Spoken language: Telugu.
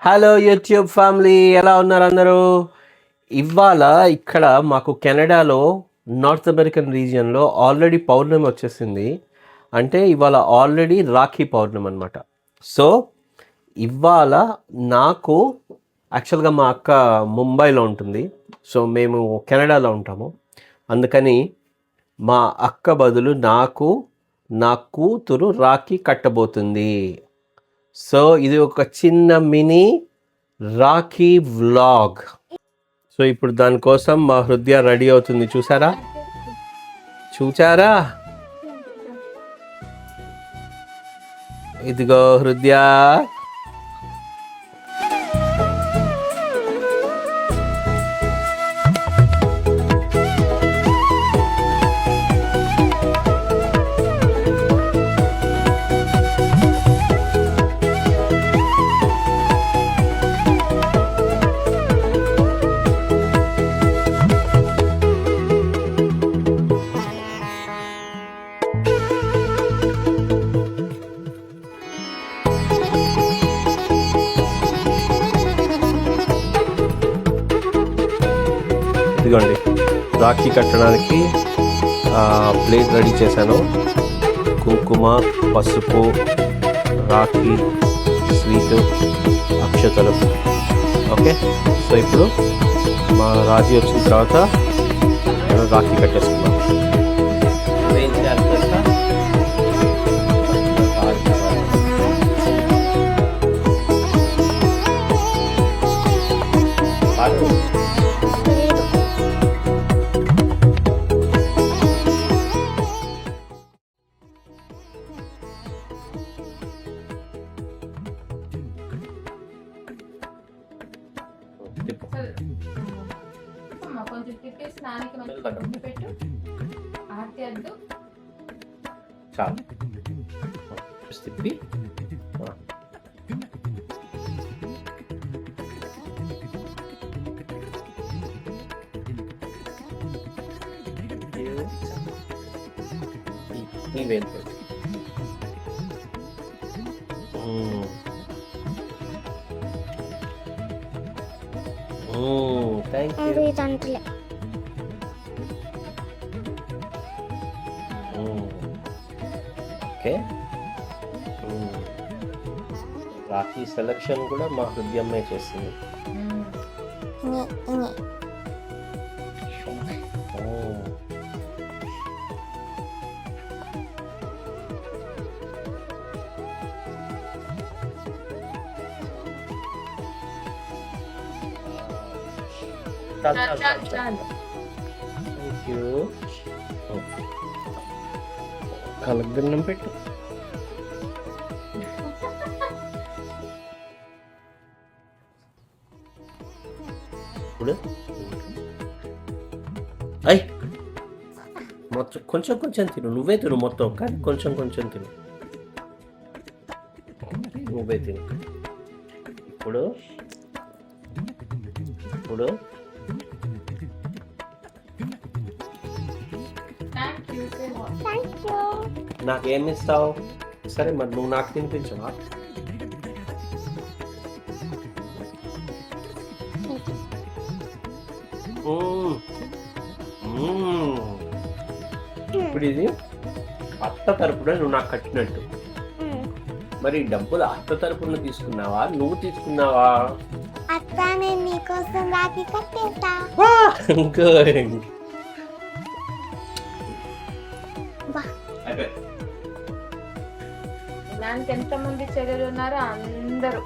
హలో యూట్యూబ్ ఫ్యామిలీ, ఎలా ఉన్నారు అందరూ? ఇవాళ ఇక్కడ మాకు కెనడాలో నార్త్ అమెరికన్ రీజియన్లో ఆల్రెడీ పౌర్ణమి వచ్చేసింది. అంటే ఇవాళ ఆల్రెడీ రాఖీ పౌర్ణమి అనమాట. సో ఇవాళ నాకు యాక్చువల్గా మా అక్క ముంబైలో ఉంటుంది, సో మేము కెనడాలో ఉంటాము. అందుకని మా అక్క బదులు నాకు నా కూతురు రాఖీ కట్టబోతుంది. సో ఇది ఒక చిన్న మినీ రాఖీ వ్లాగ్. సో ఇప్పుడు దానికోసం మా హృదయ రెడీ అవుతుంది. చూసారా? ఇదిగో హృదయ. ఇదిగోండి, రాఖీ కట్టడానికి ప్లేట్ రెడీ చేశాను. కుంకుమ, పసుపు, రాఖీ, స్వీటు, అక్షతలు. ఓకే, సో ఇప్పుడు మా రాజీ వచ్చిన తర్వాత నేను రాఖీ కట్టేసుకున్నాను. ఏం చేయాలి తెలుసా? కొంచెం తిప్పేసి నాన్నకి మంచి పెట్టు. ఆర్తి అద్దు చాలు తిప్పి. ఈ వేలు thank you. Okay, Rakhi selection కూడా మా హృదయమే చేసింది. Thank you. కలగన్నం పెట్టు. ఇప్పుడు మొత్తం కొంచెం తిను. నువ్వే తిను మొత్తం, కానీ కొంచెం తిను. నువ్వే తిను. ఇప్పుడు నాకేమిస్తావు? సరే మరి నువ్వు నాకు తినిపించవా? ఇప్పుడు ఇది అత్త తరపున నువ్వు నాకు కట్టినట్టు. మరి డబ్బులు అత్త తరపున తీసుకున్నావా, నువ్వు తీసుకున్నావా? అత్త, నేను నీకోసం రాఖీ కట్టేస్తా. దానికి ఎంతమంది చెల్లెలు ఉన్నారో అందరూ